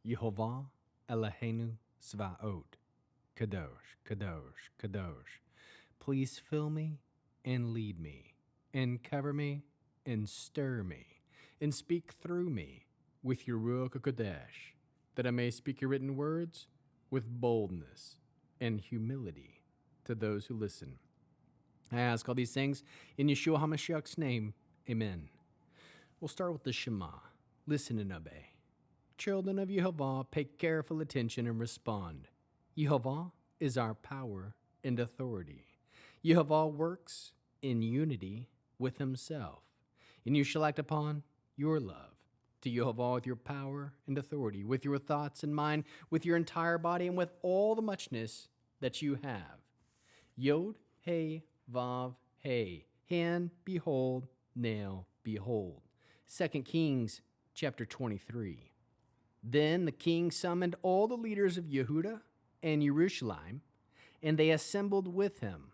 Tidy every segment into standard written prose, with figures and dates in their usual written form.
Yehova Eloheinu Zvaot. Kadosh, Kadosh, Kadosh. Please fill me and lead me, and cover me and stir me, and speak through me with your Ruach HaKodesh, that I may speak your written words with boldness and humility to those who listen. I ask all these things in Yeshua HaMashiach's name. Amen. We'll start with the Shema. Listen and obey. Children of Yehovah, pay careful attention and respond. Yehovah is our power and authority. Yehovah works in unity with himself, and you shall act upon your love to Yehovah with your power and authority, with your thoughts and mind, with your entire body, and with all the muchness that you have. Yod, Hey, Vav, Hey, hand, behold, nail, behold. 2 Kings chapter 23. Then the king summoned all the leaders of Yehuda and Jerusalem, and they assembled with him.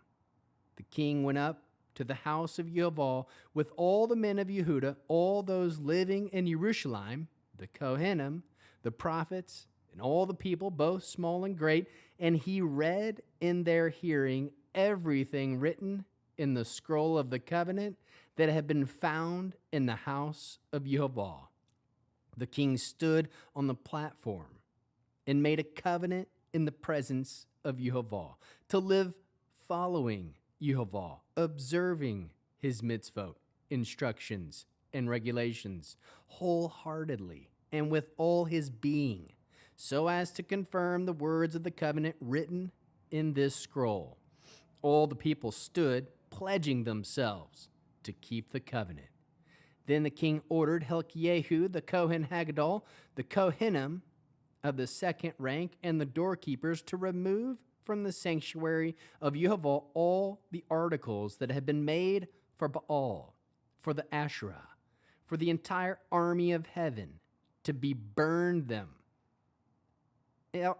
The king went up to the house of Yehova with all the men of Yehuda, all those living in Jerusalem, the Kohanim, the prophets, and all the people, both small and great, and he read in their hearing everything written in the scroll of the covenant that had been found in the house of Yehovah. The king stood on the platform and made a covenant in the presence of Yehovah to live following Yehovah, observing his mitzvot, instructions, and regulations wholeheartedly and with all his being, so as to confirm the words of the covenant written in this scroll. All the people stood, pledging themselves to keep the covenant. Then the king ordered Hilkiah, the Kohen Haggadol, the Kohanim of the second rank, and the doorkeepers to remove from the sanctuary of Yehovah all the articles that had been made for Baal, for the Asherah, for the entire army of heaven, to be burned them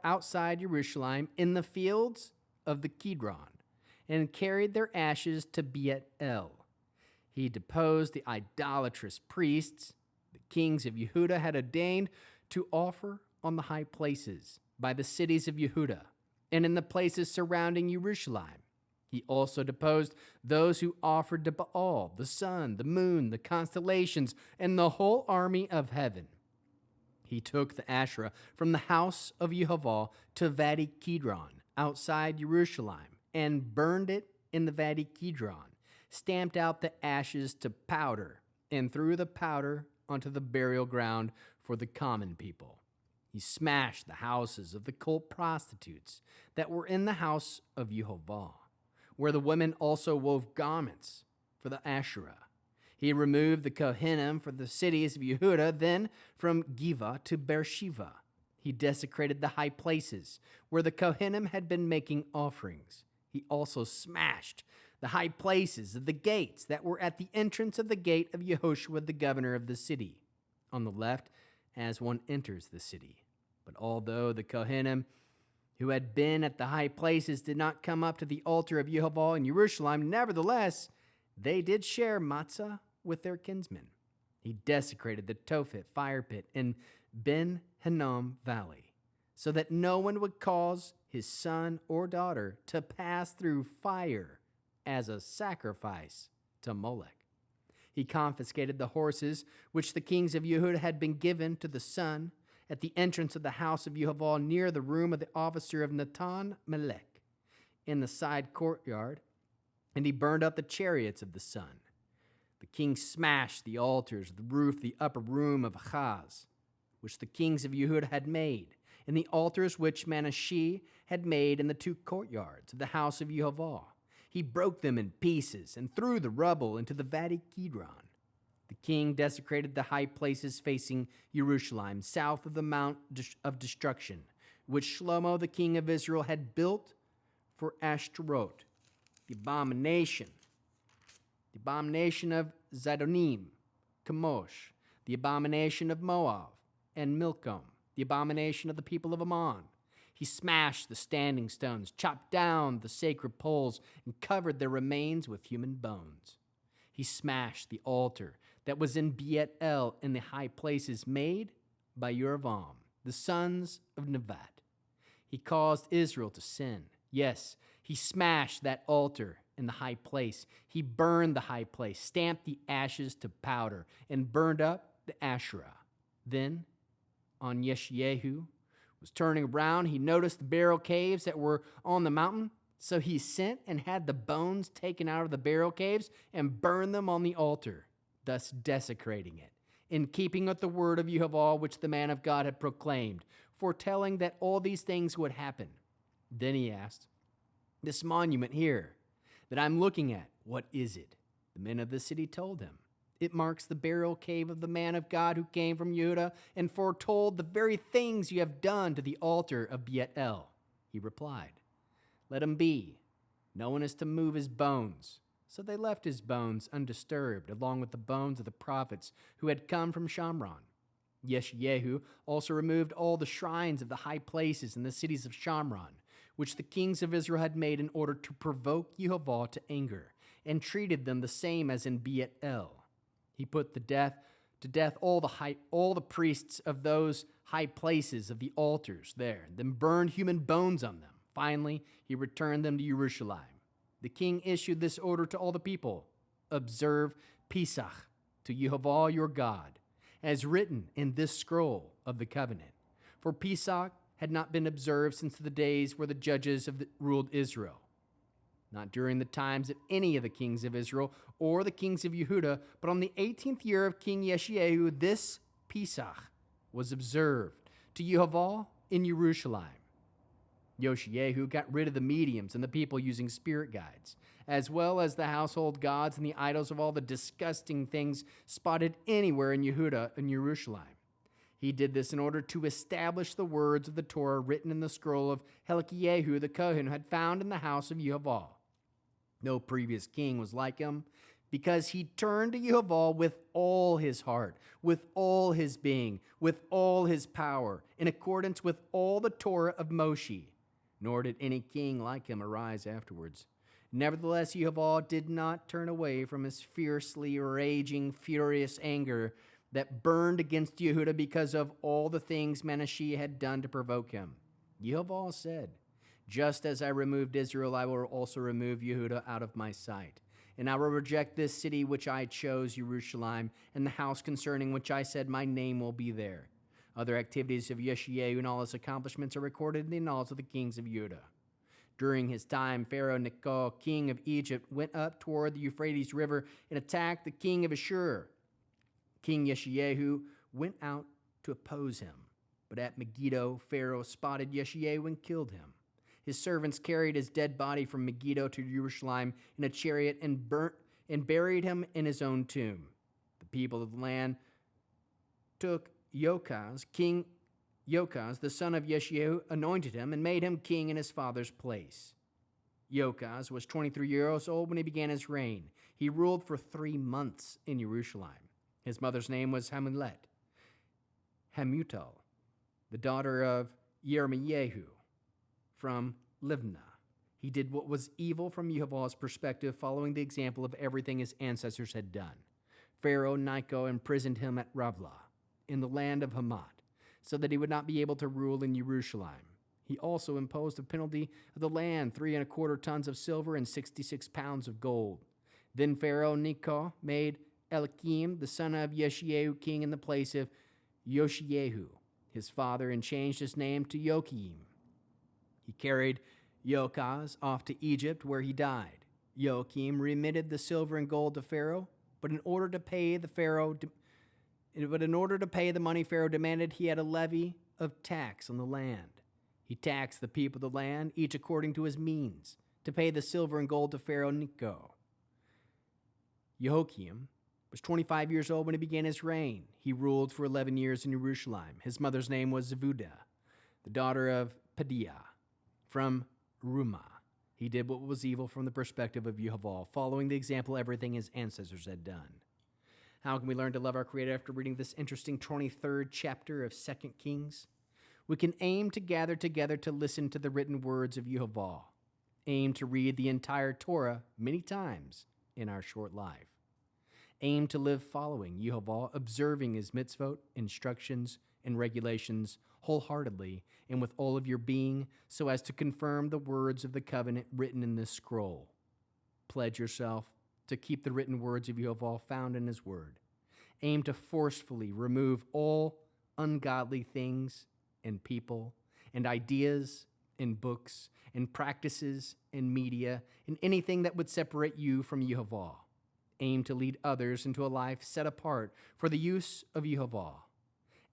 outside Jerusalem in the fields of the Kidron, and carried their ashes to Beit El. He deposed the idolatrous priests the kings of Yehuda had ordained to offer on the high places by the cities of Yehuda and in the places surrounding Jerusalem. He also deposed those who offered to Baal, the sun, the moon, the constellations, and the whole army of heaven. He took the Asherah from the house of Yehovah to Vadi Kidron, outside Jerusalem, and burned it in the Vadi Kidron, stamped out the ashes to powder, and threw the powder onto the burial ground for the common people. He smashed the houses of the cult prostitutes that were in the house of Yehovah, where the women also wove garments for the Asherah. He removed the Kohanim for the cities of Yehuda, then from Giva to Beersheba. He desecrated the high places where the Kohanim had been making offerings. He also smashed the high places of the gates that were at the entrance of the gate of Yehoshua, the governor of the city, on the left as one enters the city. But although the Kohanim who had been at the high places did not come up to the altar of Yehovah in Jerusalem, nevertheless, they did share matzah with their kinsmen. He desecrated the Tophet fire pit in Ben Hinnom Valley, so that no one would cause his son or daughter to pass through fire as a sacrifice to Molech. He confiscated the horses which the kings of Yehuda had been given to the sun at the entrance of the house of Yehovah near the room of the officer of Natan Melech in the side courtyard, and he burned up the chariots of the sun. The king smashed the altars, the roof, the upper room of Achaz, which the kings of Yehuda had made, and the altars which Manasseh had made in the two courtyards of the house of Yehovah. He broke them in pieces and threw the rubble into the Vadi Kidron. The king desecrated the high places facing Jerusalem, south of the Mount of Destruction, which Shlomo, the king of Israel, had built for Ashtaroth, the abomination of Zidonim, Chemosh, the abomination of Moab, and Milcom, the abomination of the people of Ammon. He smashed the standing stones, chopped down the sacred poles, and covered their remains with human bones. He smashed the altar that was in Beit El in the high places made by Yerovam, the sons of Nevat. He caused Israel to sin. Yes, he smashed that altar in the high place. He burned the high place, stamped the ashes to powder, and burned up the Asherah. Then, on Yeshayahu was turning around, he noticed the burial caves that were on the mountain. So he sent and had the bones taken out of the burial caves and burned them on the altar, thus desecrating it, in keeping with the word of Yehova which the man of God had proclaimed, foretelling that all these things would happen. Then he asked, "This monument here that I'm looking at, what is it?" The men of the city told him, "It marks the burial cave of the man of God who came from Judah and foretold the very things you have done to the altar of Beit-El." He replied, "Let him be. No one is to move his bones." So they left his bones undisturbed, along with the bones of the prophets who had come from Shamron. Yeshayahu also removed all the shrines of the high places in the cities of Shamron, which the kings of Israel had made in order to provoke Yehova to anger, and treated them the same as in Beit-El. He put to death all the priests of those high places of the altars there, and then burned human bones on them. Finally, he returned them to Jerusalem. The king issued this order to all the people: "Observe Pesach to Yehova your God, as written in this scroll of the covenant." For Pesach had not been observed since the days where the judges ruled Israel, not during the times of any of the kings of Israel or the kings of Yehuda, but on the 18th year of King Yeshayahu, this Pesach was observed to Yehova in Jerusalem. Yeshayahu got rid of the mediums and the people using spirit guides, as well as the household gods and the idols of all the disgusting things spotted anywhere in Yehuda and Jerusalem. He did this in order to establish the words of the Torah written in the scroll of Hilkiah the Kohen had found in the house of Yehova. No previous king was like him, because he turned to Yehova with all his heart, with all his being, with all his power, in accordance with all the Torah of Moshe. Nor did any king like him arise afterwards. Nevertheless, Yehova did not turn away from his fiercely raging, furious anger that burned against Yehuda because of all the things Manasseh had done to provoke him. Yehova said, "Just as I removed Israel, I will also remove Yehuda out of my sight. And I will reject this city which I chose, Jerusalem, and the house concerning which I said my name will be there." Other activities of Yeshayahu and all his accomplishments are recorded in the annals of the kings of Judah. During his time, Pharaoh Necho, king of Egypt, went up toward the Euphrates River and attacked the king of Ashur. King Yeshayahu went out to oppose him, but at Megiddo, Pharaoh spotted Yeshayahu and killed him. His servants carried his dead body from Megiddo to Jerusalem in a chariot and buried him in his own tomb. The people of the land took King Yochaz, the son of Yeshayahu, anointed him and made him king in his father's place. Yochaz was 23 years old when he began his reign. He ruled for 3 months in Jerusalem. His mother's name was Hamutal, the daughter of Yirmiyahu from Livnah. He did what was evil from Yehovah's perspective, following the example of everything his ancestors had done. Pharaoh Necho imprisoned him at Ravlah, in the land of Hamath, so that he would not be able to rule in Jerusalem. He also imposed a penalty of the land, 3¼ tons of silver and 66 pounds of gold. Then Pharaoh Necho made Eliakim, the son of Yeshayahu, king in the place of Yoshiyahu, his father, and changed his name to Joachim. He carried Yochaz off to Egypt, where he died. Joachim remitted the silver and gold to Pharaoh, but in order to pay the money Pharaoh demanded, he had a levy of tax on the land. He taxed the people of the land, each according to his means, to pay the silver and gold to Pharaoh Necho. Jehoiakim was 25 years old when he began his reign. He ruled for 11 years in Jerusalem. His mother's name was Zebudah, the daughter of Pedaiah from Rumah. He did what was evil from the perspective of Yehova, following the example of everything his ancestors had done. How can we learn to love our Creator after reading this interesting 23rd chapter of 2 Kings? We can aim to gather together to listen to the written words of Yehova. Aim to read the entire Torah many times in our short life. Aim to live following Yehova, observing his mitzvot, instructions, and regulations wholeheartedly and with all of your being, so as to confirm the words of the covenant written in this scroll. Pledge yourself to keep the written words of Yehova found in his word. Aim to forcefully remove all ungodly things and people and ideas and books and practices and media and anything that would separate you from Yehova. Aim to lead others into a life set apart for the use of Yehova.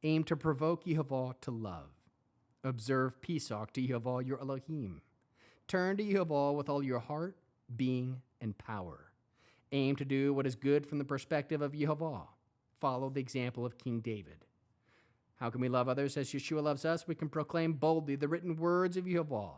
Aim to provoke Yehova to love. Observe Pesach to Yehova your Elohim. Turn to Yehova with all your heart, being, and power. Aim to do what is good from the perspective of Yehova. Follow the example of King David. How can we love others as Yeshua loves us? We can proclaim boldly the written words of Yehova.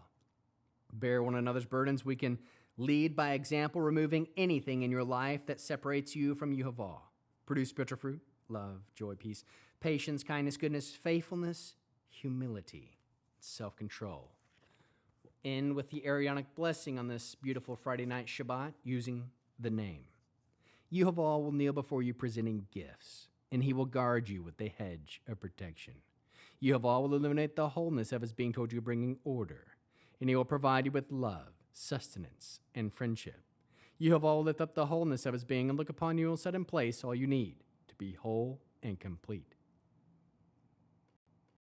Bear one another's burdens. We can lead by example, removing anything in your life that separates you from Yehova. Produce spiritual fruit, love, joy, peace, patience, kindness, goodness, faithfulness, humility, self-control. We'll end with the Aaronic blessing on this beautiful Friday night Shabbat using the name. Yehova will kneel before you presenting gifts, and he will guard you with a hedge of protection. Yehova will illuminate the wholeness of his being toward you, bringing order, and he will provide you with love, sustenance, and friendship. Yehova will lift up the wholeness of his being and look upon you and set in place all you need to be whole and complete.